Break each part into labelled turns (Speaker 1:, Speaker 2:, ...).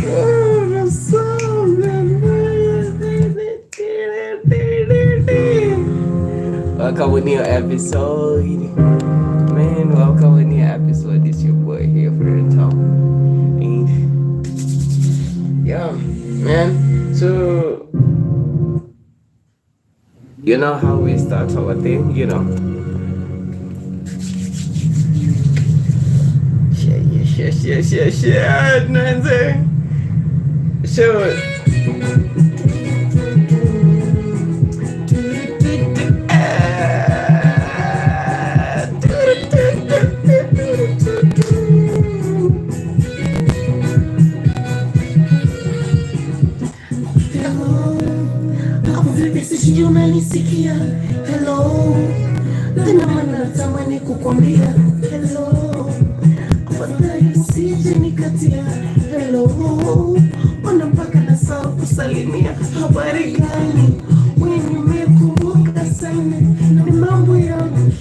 Speaker 1: the song. Welcome with new episode. Man, welcome with new episode. It's your boy here for the top. And yeah, man. So you know how we start our thing, you know. Shit, man. So unanisikia? Hello, tena maana natamani kukwambia hello, afadhali usije nikatia hello, ona mpaka nasahau kusalimia. Habari gani? Wewe nimekumbuka sana, ni mambo yangu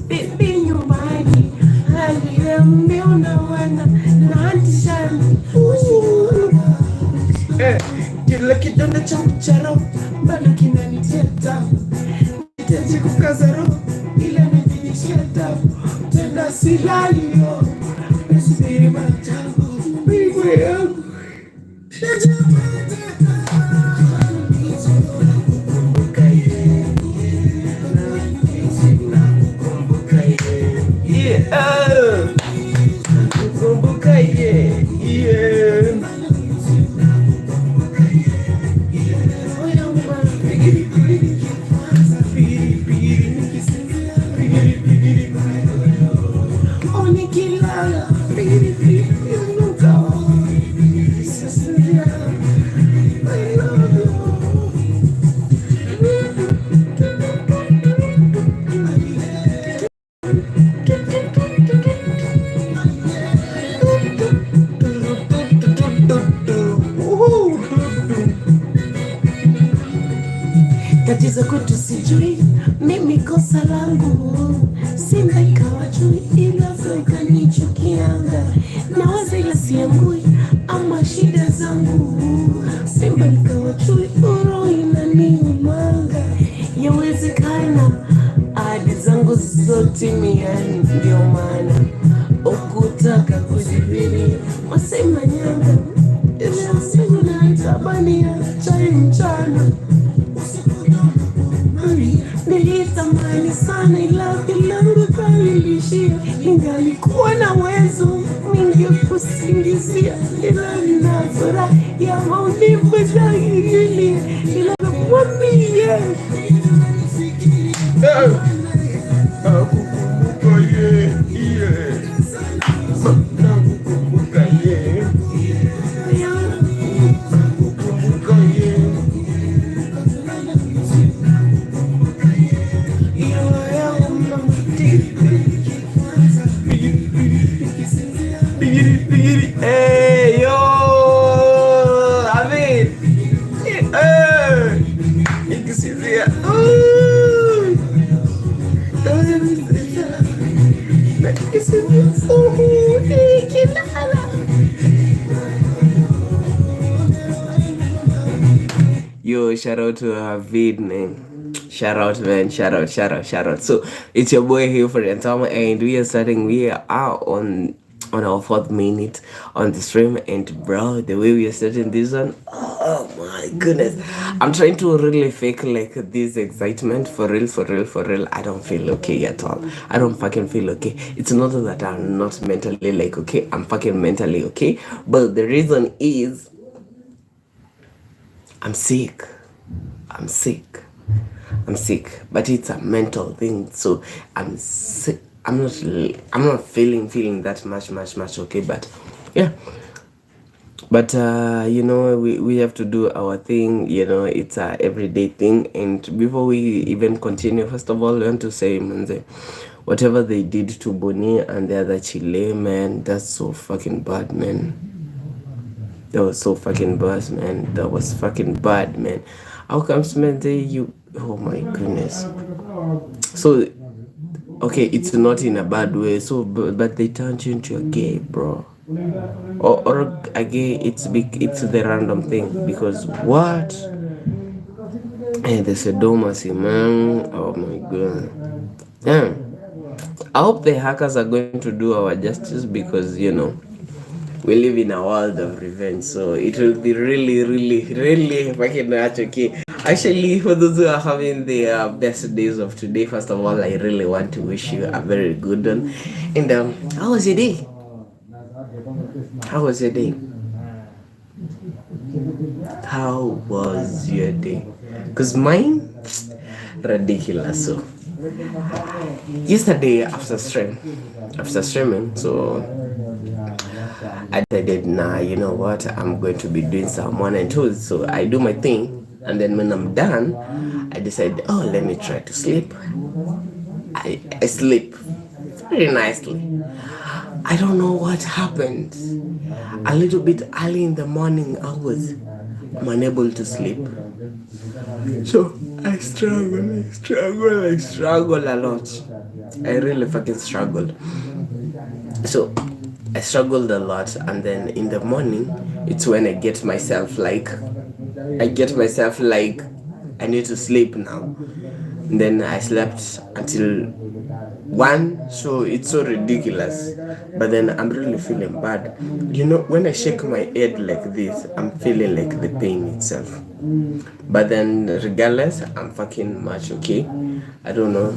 Speaker 1: bibi nyumbani, hali ya mmeo na wana na antishani kila kidonda changu cha roho bado kinaniteta, nitaji kukaza roho ila najidishia tabu tena silali nasubiri matangu mbingwe yangu tatizo kwetu sijui, mimi kosa langu, Simba ikawa chui ila ikanichukianga, nawaza ila siangui ama shida zangu, Simba ikawa chui uro inaniumanga, yawezekana ahadi zangu zote miani, ndio maana ukutaka kujibiri wasema nyanga siku na itabania chai mchana. Nilitamani sana ila langu kalilishia, ingalikuwa na wezo ningekusingizia, ila nina furaha ya maumivu dhahiri, ila nakwambia Yo, shout out to Havid, man. Shout out, man. Shout out. So it's your boy here for the Tom, and we are on our 4th minute on the stream. And bro, the way we are starting this one, oh my goodness, I'm trying to really fake like this excitement for real. I don't feel okay at all. I don't fucking feel okay. It's not that I'm not mentally like okay, I'm fucking mentally okay, but the reason is I'm sick, but it's a mental thing. So I'm sick. I'm not feeling that much okay, but yeah. But you know, we have to do our thing, you know, it's a everyday thing. And before we even continue, first of all, I want to say, Manze, whatever they did to Bonnie and the other Chile, man, that's so fucking bad, man. That was so fucking bad, man. That was fucking bad, man. How comes, man, oh my goodness. So, okay, it's not in a bad way, so, but they turned you into a gay, bro. or again, it's the random thing because what? And the Sodomacy, man. Oh my god. Damn. I hope the hackers are going to do our justice because we live in a world of revenge, so it will be really, really, really fucking much okay. Actually, for those who are having the best days of today, first of all, I really want to wish you a very good one. And how was your day? How was your day? How was your day? Because mine, ridiculous. So, yesterday after streaming, so I decided, nah, you know what? I'm going to be doing some one and two. So I do my thing, and then when I'm done, I decide, oh, let me try to sleep. I sleep very nicely. I don't know what happened. A little bit early in the morning hours, I'm unable to sleep. So I struggle a lot. I really fucking struggled. So I struggled a lot, and then in the morning, it's when I get myself like, I need to sleep now. And then I slept until one, so it's so ridiculous. But then I'm really feeling bad. When I shake my head like this, I'm feeling like the pain itself. But then, regardless, I'm fucking much okay. I don't know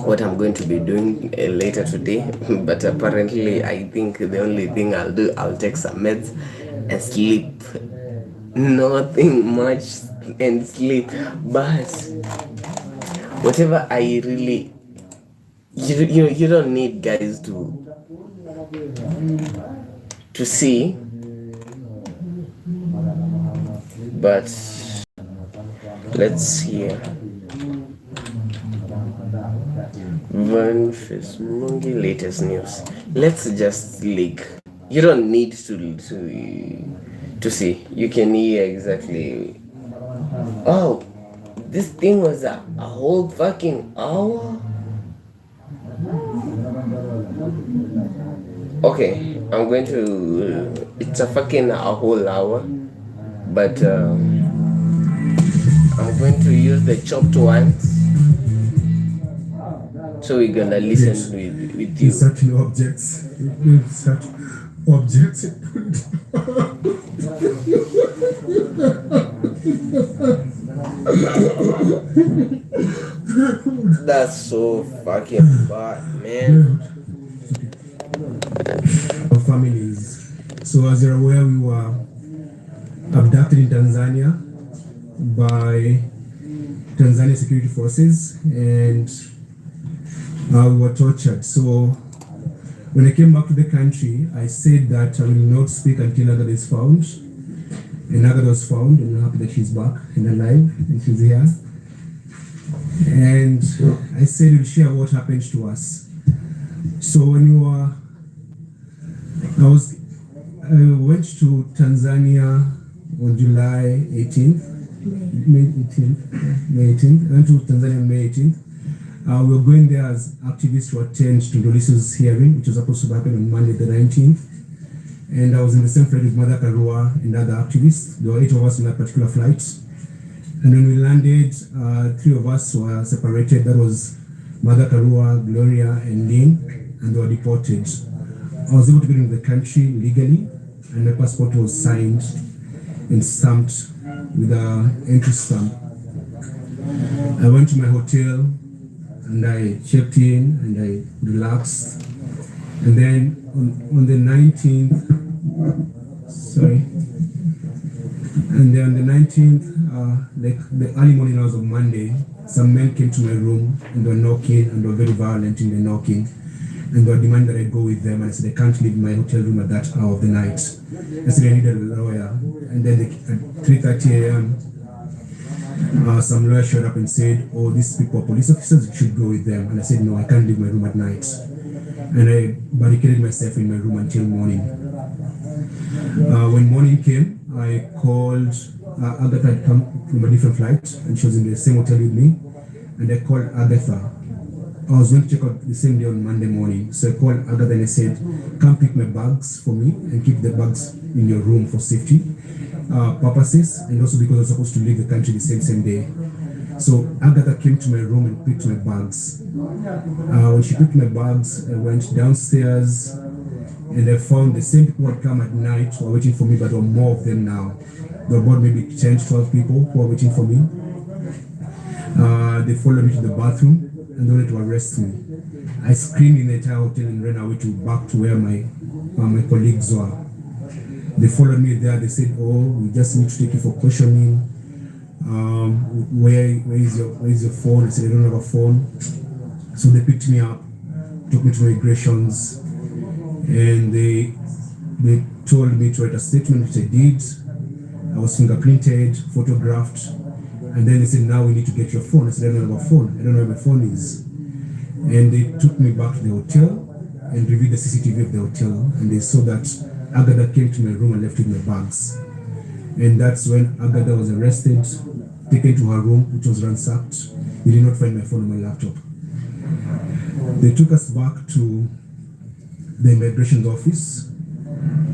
Speaker 1: what I'm going to be doing later today, but apparently, I think the only thing I'll do, I'll take some meds and sleep. Nothing much and sleep. But whatever I really, you don't need guys to see, but let's see. Van Fismungi latest news. Let's just leak. You don't need to see. You can hear exactly. Oh, this thing was a whole fucking hour. Okay, I'm going to. It's a fucking a whole hour, but I'm going to use the chopped ones. So we're gonna listen with you.
Speaker 2: Insert no objects. Insert objects.
Speaker 1: That's so fucking bad, man.
Speaker 2: Of families. So as you're aware, we were abducted in Tanzania by Tanzania security forces, and we were tortured. So when I came back to the country, I said that I will not speak until Agatha is found. And Agatha was found, and I'm happy that she's back and alive, and she's here. And I said we'll share what happened to us. So when I went to Tanzania on July 18th, May 18th. I went to Tanzania on May 18th. We were going there as activists to attend to Ndoliso's hearing, which was supposed to happen on Monday the 19th. And I was in the same flight with Mother Karua and other activists. There were 8 of us on that particular flight. And when we landed, 3 of us were separated. That was Mother Karua, Gloria, and Lynn, and they were deported. I was able to get into the country legally, and my passport was signed and stamped with an entry stamp. I went to my hotel, and I checked in, and I relaxed. And then on the 19th, and then on the 19th, like the early morning hours of Monday, some men came to my room and they were knocking, and they were very violent in the knocking, and they were demanding that I go with them. And I said I can't leave my hotel room at that hour of the night. I said I needed a lawyer. And then at 3:30 a.m. Some lawyer showed up and said, oh, these people are police officers, you should go with them. And I said, no, I can't leave my room at night. And I barricaded myself in my room until morning. When morning came, I called Agatha. Had come from a different flight, and she was in the same hotel with me. And I called Agatha I was going to check out the same day on Monday morning. So I called Agatha and I said, come pick my bags for me and keep the bags in your room for safety purposes, and also because I was supposed to leave the country the same day. So Agatha came to my room and picked my bags. When she picked my bags, I went downstairs and I found the same people who had come at night who were waiting for me, but there were more of them now. There were about maybe 10 to 12 people who were waiting for me. They followed me to the bathroom and they wanted to arrest me. I screamed in the entire hotel and ran away back to where my colleagues were. They followed me there. They said, "Oh, we just need to take you for questioning. Where is your phone?" I said, "I don't have a phone." So they picked me up, took me to migrations, and they told me to write a statement, which I did. I was fingerprinted, photographed, and then they said, "Now we need to get your phone." I said, "I don't have a phone. I don't know where my phone is." And they took me back to the hotel and reviewed the CCTV of the hotel, and they saw that Agatha came to my room and left with my bags. And that's when Agatha was arrested, taken to her room, which was ransacked. They did not find my phone or my laptop. They took us back to the immigration office,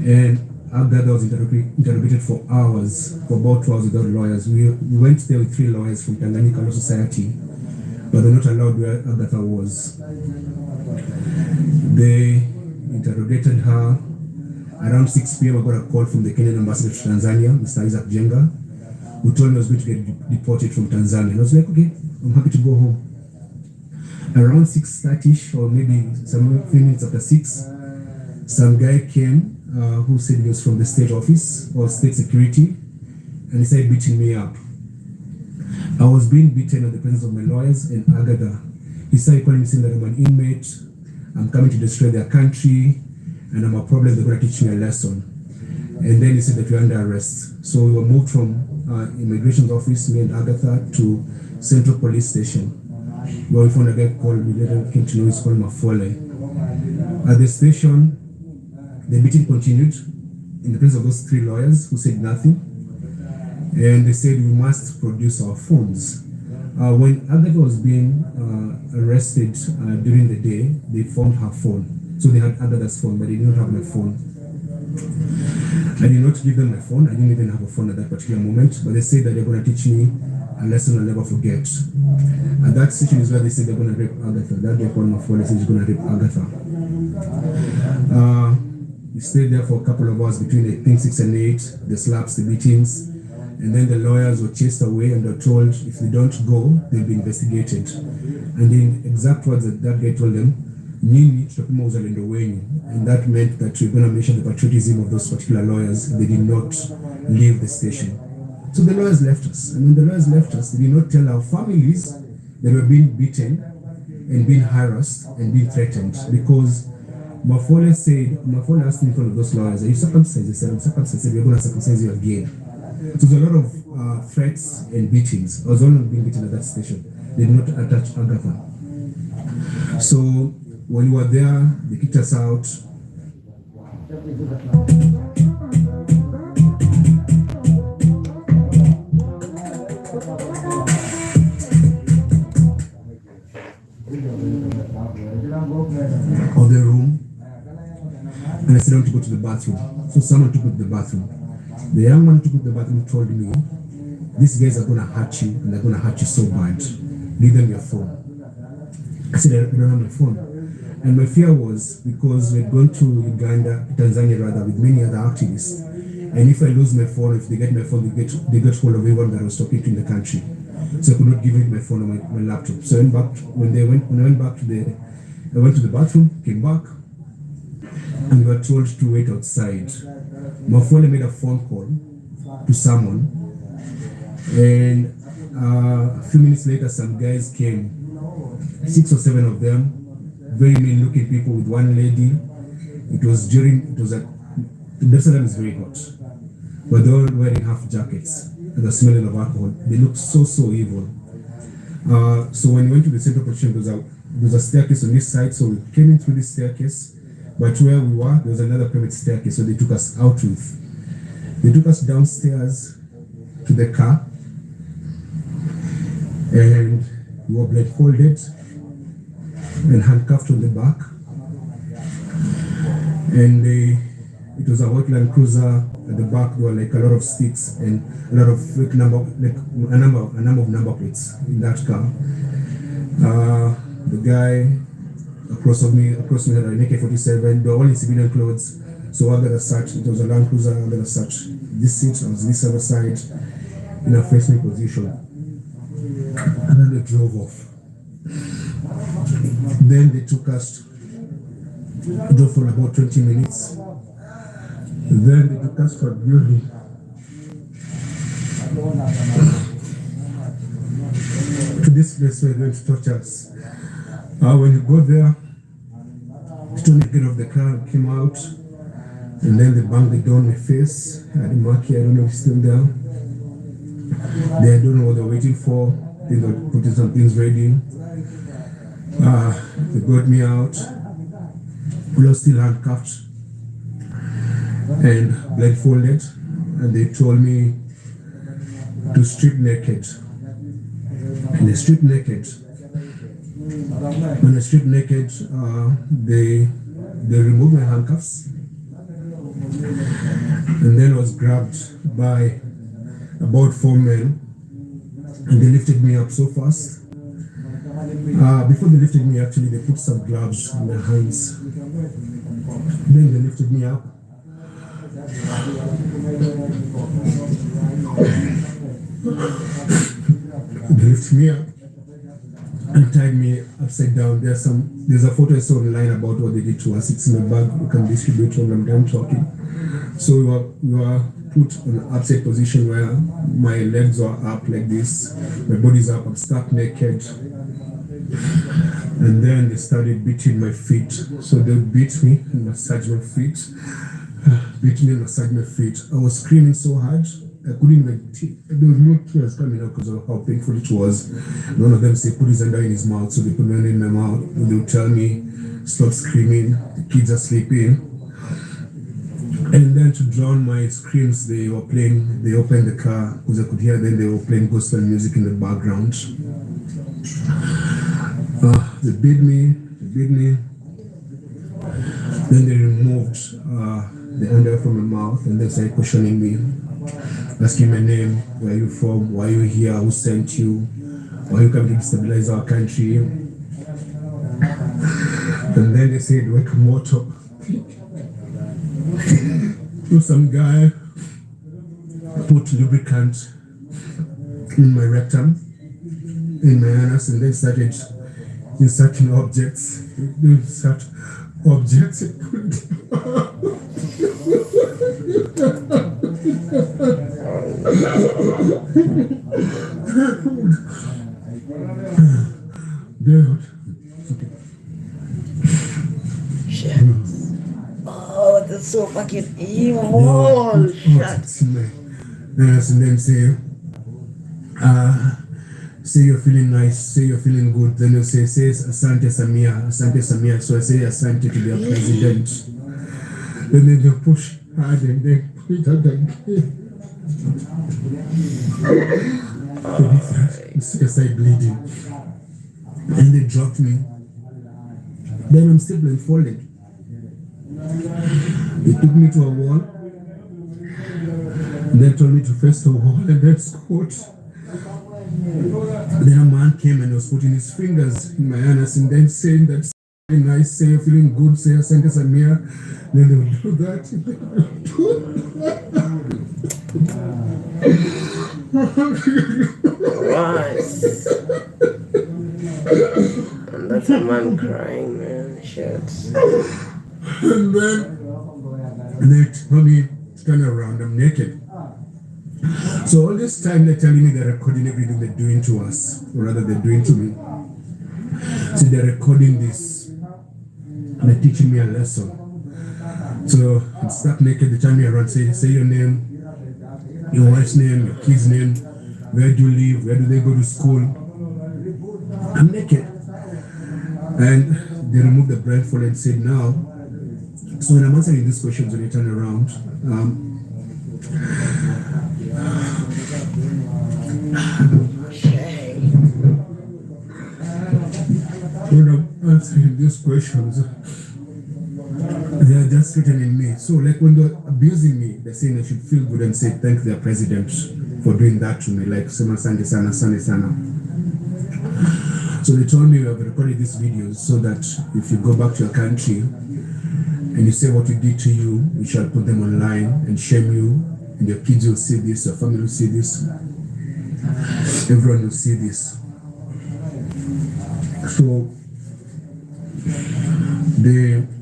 Speaker 2: and Agatha was interrogated for hours, for about 2 hours without lawyers. We went there with 3 lawyers from Tanganyika Law Society, but they're not allowed where Agatha was. They interrogated her. Around 6 p.m. I got a call from the Kenyan ambassador to Tanzania, Mr. Isaac Jenga, who told me I was going to get deported from Tanzania. And I was like, okay, I'm happy to go home. Around 6:30 or maybe some few minutes after 6, some guy came who said he was from the state office or state security, and he started beating me up. I was being beaten in the presence of my lawyers and Agatha. He started calling me saying that I'm an inmate, I'm coming to destroy their country, and I'm a problem, they're going to teach me a lesson. And then he said that we're under arrest. So we were moved from immigration office, me and Agatha, to Central Police Station, where we found a guy called, we later came to know he's called Mafole. At the station, the meeting continued in the presence of those 3 lawyers who said nothing. And they said we must produce our phones. When Agatha was being arrested during the day, they found her phone. So they had Agatha's phone, but they didn't have my phone. I did not give them my phone. I didn't even have a phone at that particular moment, but they said that they're going to teach me a lesson I'll never forget. At that station is where they said they're going to rape Agatha. That day called my phone, they said he's going to rape Agatha. We stayed there for a couple of hours between I think 6 and 8, the slaps, the beatings, and then the lawyers were chased away and were told if they don't go, they'll be investigated. And in exact words that guy told them, Nyinyi tutapima uzalendo wenyu, and that meant that we're going to mention the patriotism of those particular lawyers. They did not leave the station. So the lawyers left us, and when the lawyers left us, they did not tell our families that we were being beaten and being harassed and being threatened, because Mafole asked me in front of those lawyers, "Are you circumcised?" They said, "I'm circumcised." They said, "We're going to circumcise you again." So there's a lot of threats and beatings. I was only being beaten at that station. They did not attach Agatha. So when we were there, they kicked us out. Of the room, and I said I want to go to the bathroom. So someone took me to the bathroom. The young man took me to the bathroom and told me, "These guys are going to hurt you, and they're going to hurt you so bad. Give them your phone." I said, "I don't have my phone." And my fear was because we'd gone to Tanzania rather, with many other activists. And if I lose my phone, if they get my phone, they get hold of everyone that I was talking to in the country. So I could not give them my phone or my laptop. So I went back. I went to the bathroom, came back, and we were told to wait outside. Mafole made a phone call to someone, and a few minutes later, some guys came, 6 or 7 of them, very mean-looking people with one lady. Dar es Salaam is very hot, but they were wearing half jackets and the smelling of alcohol. They looked so evil. So when we went to the central position, there was a staircase on this side, so we came in through this staircase, but where we were, there was another private staircase, so they took us out with. They took us downstairs to the car, and we were blindfolded. and handcuffed on the back. And it was a white Land Cruiser. At the back there were like a lot of sticks and a lot of a number of number plates in that car. The guy across me had an AK-47. They were all in civilian clothes. So I got a search. It was a Land Cruiser. I got a search. This seat, I was this other side in a facing position. And then they drove off. Then they took us, drove for about 20 minutes. Then they took us to a building. To this place where they're going to torture us. When you go there, Tony get off the car and came out, and then they banged the door on my face. I had a marquee, I don't know if it's still there. They don't know what they're waiting for. They were putting some things ready. They got me out. We were still handcuffed and blindfolded, and they told me to strip naked. And they stripped naked. When I stripped naked, they removed my handcuffs, and then I was grabbed by about 4 men, and they lifted me up so fast. Before they lifted me, actually, they put some gloves on my hands. Then they lifted me up. They lifted me up and tied me upside down. There's a photo I saw online about what they did to us. It's in a bag. You can distribute when I'm done talking. So we were put on an upside position where my legs were up like this, my body's up, I'm stuck naked. And then they started beating my feet. So they beat me and massage my feet. Beat me and massage my feet. I was screaming so hard. I couldn't even, there was no tears coming out because of how painful it was. One of them said, put his hand in his mouth. So they put my hand in my mouth. And they would tell me, stop screaming. The kids are sleeping. And then to drown my screams, they opened the car because I could hear them. They were playing gospel music in the background. They beat me. Then they removed the underwear from my mouth and they started questioning me, asking my name, where are you from, why are you here, who sent you, why are you coming to destabilize our country? And then they said, welcome water. So some guy put lubricant in my rectum, in my anus, and then started inserting objects. Insert objects. Dude.
Speaker 1: Shit. Oh, that's so fucking evil. Shit.
Speaker 2: Yes, and then say you're feeling nice, say you're feeling good, then you say Asante Samia, Asante Samia. So I say Asante to their president. Then they push hard and then put it out again. I started bleeding. And they dropped me. Then I'm still blindfolded. They took me to a wall. Then told me to face the wall and then squat. Then a man came and was putting his fingers in my anus and then saying that nice, say you're feeling good, say Asante Samia. Then they would do that.
Speaker 1: Right. And that's a man crying, man. Shit.
Speaker 2: And then they told me to turn around, I'm naked. So all this time they're telling me they're recording everything they're doing to us, or rather they're doing to me. So they're recording this and they're teaching me a lesson. So I'm stuck naked, they turn me around, say your name, your wife's name, your kid's name, where do you live, where do they go to school. I'm naked. And they removed the blindfold and said now, so when I'm answering these questions when you turn around, when answering those questions, they are just threatening me. So, like when they're abusing me, they're saying I should feel good and say thank their president for doing that to me. Like, Sema Sande Sana, Sande Sana. So they told me we have recorded these videos so that if you go back to your country and you say what we did to you, we shall put them online and shame you, and your kids will see this, your family will see this, everyone will see this. So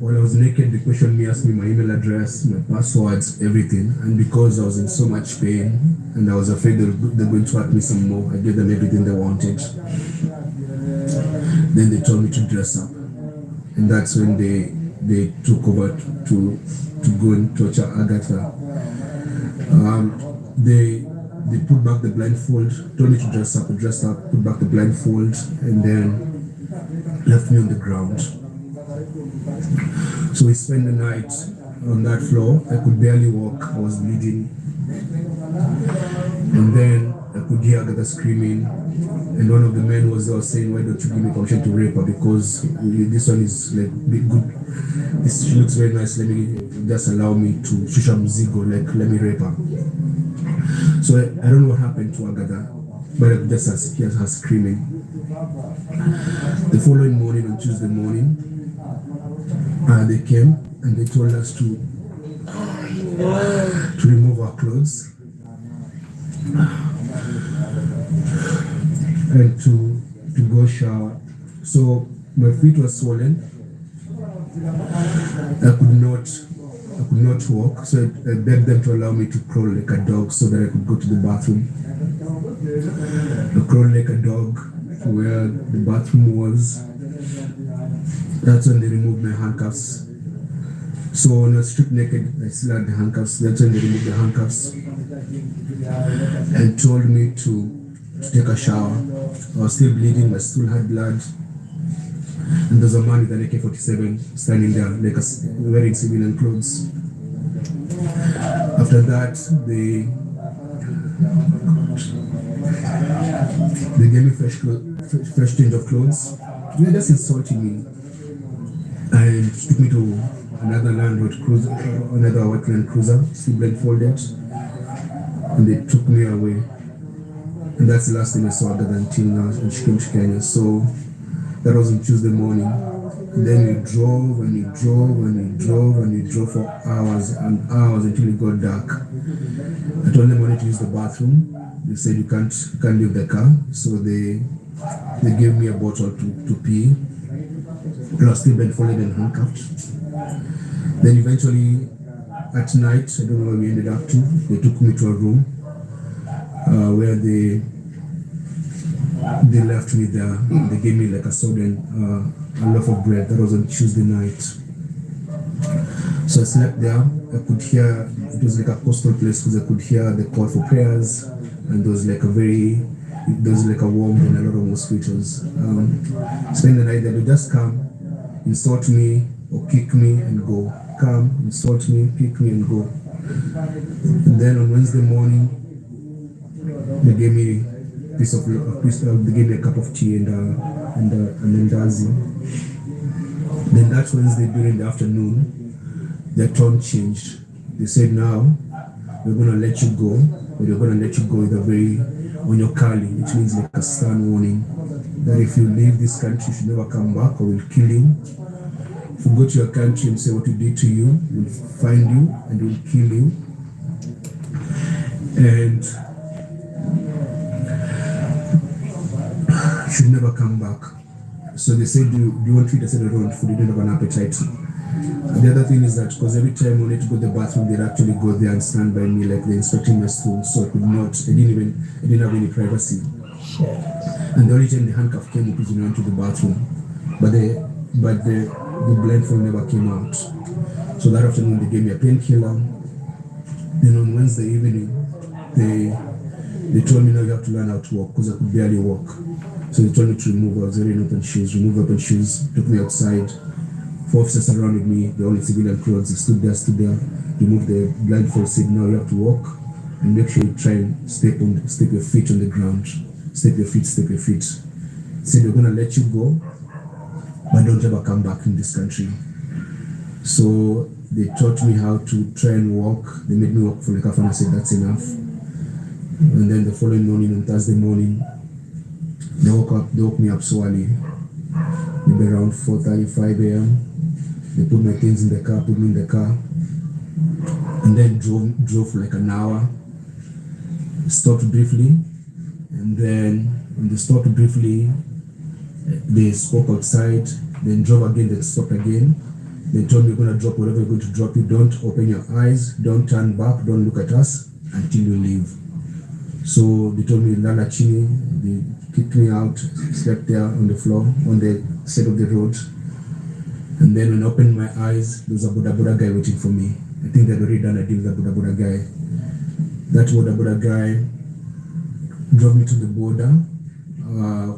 Speaker 2: while I was naked, they questioned me, asked me my email address, my passwords, everything. And because I was in so much pain and I was afraid they're going to hurt me some more, I gave them everything they wanted. Then they told me to dress up, and that's when they took over to go and torture Agatha. They put back the blindfold, told me to dress up, I dressed up, put back the blindfold, and then left me on the ground. So we spent the night on that floor. I could barely walk, I was bleeding. And then I could hear Agatha screaming. And one of the men was there saying, why don't you give me permission to rape her? Because this one is like good. She looks very nice. Let me just allow me to shusha mzigo, like let me rape her. So I don't know what happened to Agatha, but I could just hear her screaming. The following morning, on Tuesday morning, they came and they told us to remove our clothes and to go shower. So my feet were swollen. I could not walk. So I begged them to allow me to crawl like a dog so that I could go to the bathroom. I crawled like a dog to where the bathroom was. That's when they removed my handcuffs. So when I was stripped naked, I still had the handcuffs. That's when they removed the handcuffs and told me to take a shower. I was still bleeding, but still had blood. And there's a man with an AK-47 standing there, like wearing civilian clothes. After that, they gave me fresh change of clothes. They were just insulting me and took me to another Land Road cruiser, another white Land Cruiser, still blindfolded, and they took me away. And that's the last time I saw Agatha until now, when she came to Kenya. So that was on Tuesday morning. And then we drove and we drove and we drove and we drove for hours and hours until it got dark. I told them I wanted to use the bathroom. They said you can't leave the car. So they gave me a bottle to pee. I was still blindfolded and handcuffed. Then eventually at night, I don't know where we ended up to, they took me to a room where they left me there. They gave me like a soda and a loaf of bread. That was on Tuesday night. So I slept there. I could hear, it was like a coastal place because I could hear the call for prayers, and there was like a warmth and a lot of mosquitoes. Spend the night there. They just come, insult me or kick me and go. Come, insult me, kick me and go. And then on Wednesday morning, they gave me they gave me a cup of tea and an mandazi. Then that Wednesday during the afternoon, their tone changed. They said, now we're gonna let you go, but we're gonna let you go with a very onyokali, which means like a stern warning that if you leave this country, you should never come back or we'll kill you. If you go to your country and say what we did to you, we'll find you and we'll kill you. And should never come back. So they said, do you want food? I said, I don't want food, you don't have an appetite. And the other thing is that because every time I wanted to go to the bathroom, they'd actually go there and stand by me like they're inspecting my stool. So I didn't have any privacy. And the only time the handcuff came up is when I went to the bathroom. But the blindfold never came out. So that afternoon they gave me a painkiller. Then on Wednesday evening, they told me now you have to learn how to walk because I could barely walk. So they told me to remove open shoes, took me outside. 4 officers surrounded me, they're all in civilian clothes, they stood there, removed the blindfold, said now you have to walk and make sure you try and step your feet on the ground. Step your feet. Said we're gonna let you go but don't ever come back in this country. So they taught me how to try and walk. They made me walk for like half an hour. I said that's enough. And then the following morning, on Thursday morning, they woke me up so early, maybe around 4:35 a.m. They put my things in the car, put me in the car, and then drove for like an hour. Stopped briefly, and then when they stopped briefly, they spoke outside. Then drove again. Then stopped again. They told me, "You're gonna drop whatever you're going to drop. You don't open your eyes, don't turn back, don't look at us until you leave." So they told me lala chini. They kicked me out, slept there on the floor on the side of the road. And then when I opened my eyes, there was a Boda Boda guy waiting for me. I think they'd already done a deal with the Boda Boda guy. That Boda Boda guy drove me to the border,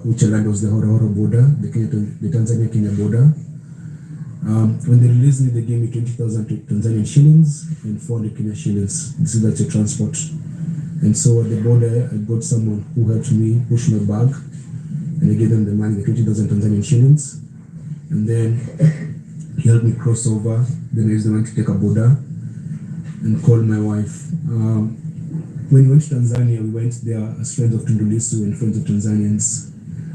Speaker 2: which land was the Horo border, the Tanzania-Kenya border. When they released me, they gave me 20,000 Tanzanian shillings and 400 Kenya shillings. This is that's your transport. And so at the border, I got someone who helped me push my bag, and I gave them the money, the 20,000 Tanzanian shillings. And then he helped me cross over. Then I used the money to take a border and call my wife. When we went to Tanzania, we went there as friends of Tundu Lissu and friends of Tanzanians.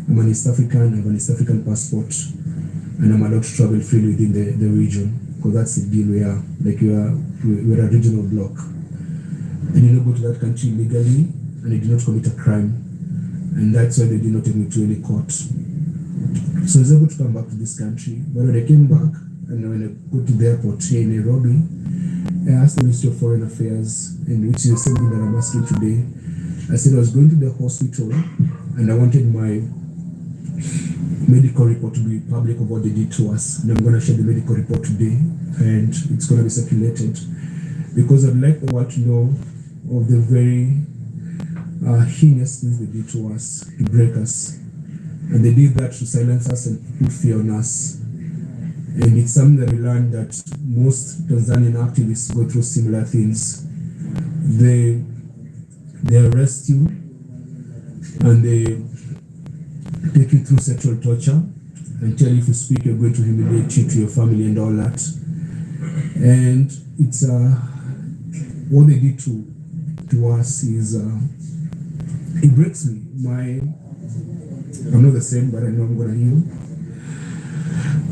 Speaker 2: I'm an East African, I have an East African passport, and I'm allowed to travel freely within the region, because that's the deal we are. Like we're a regional bloc. And you don't go to that country legally, and I did not commit a crime. And that's why they did not take me to any court. So I was able to come back to this country. But when I came back, and when I got to the airport here in Nairobi, I asked the Ministry of Foreign Affairs, and which is the same thing that I'm asking today. I said I was going to the hospital, and I wanted my medical report to be public of what they did to us. And I'm going to share the medical report today, and it's going to be circulated, because I'd like the world to know of the very heinous things they did to us, to break us. And they did that to silence us and put fear on us. And it's something that we learned that most Tanzanian activists go through similar things. They arrest you, and they take you through sexual torture and tell you if you speak, you're going to humiliate you to your family and all that. And it's what they did to us is it breaks me. I'm not the same, but I know I'm gonna heal.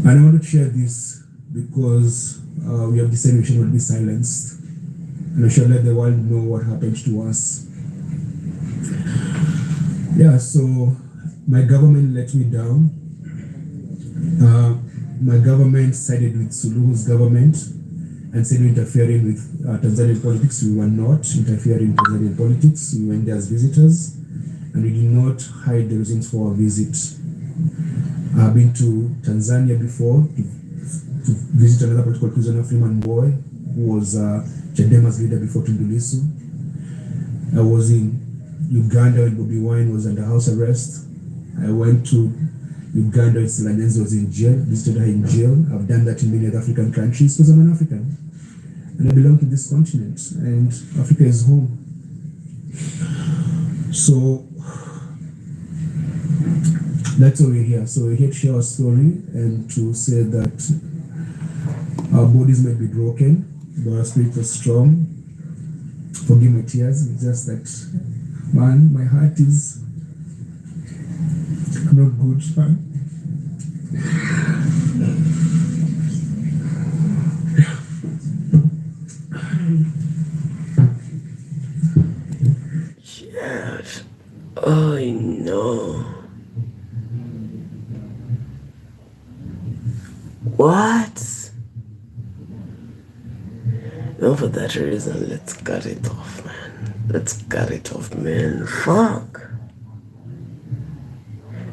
Speaker 2: And I want to share this because we have decided we should not be silenced, and we should let the world know what happened to us. Yeah, so my government let me down. My government sided with Suluhu's government and said we're interfering with Tanzanian politics. We were not interfering in Tanzanian politics. We went there as visitors, and we did not hide the reasons for our visit. I've been to Tanzania before to visit another political prisoner, Freeman Mbowe, who was Chadema's leader before Tundu Lissu. I was in Uganda when Bobi Wine was under house arrest. I went to Uganda when Stella Nyanzi was in jail, visited her in jail. I've done that in many other African countries because I'm an African. And I belong to this continent, and Africa is home. So that's why we're here. So we're here to share our story and to say that our bodies might be broken, but our spirits are strong. Forgive my tears. It's just that, man, my heart is not good, man.
Speaker 1: Yes. Oh, no. What? No, for that reason, let's cut it off, man. Let's cut it off, man. Fuck.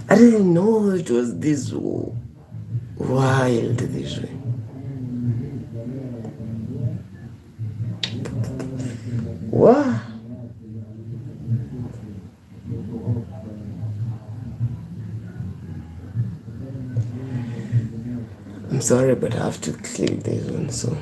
Speaker 1: I didn't know it was this wild this way. What? I'm sorry, but I have to clean this one, so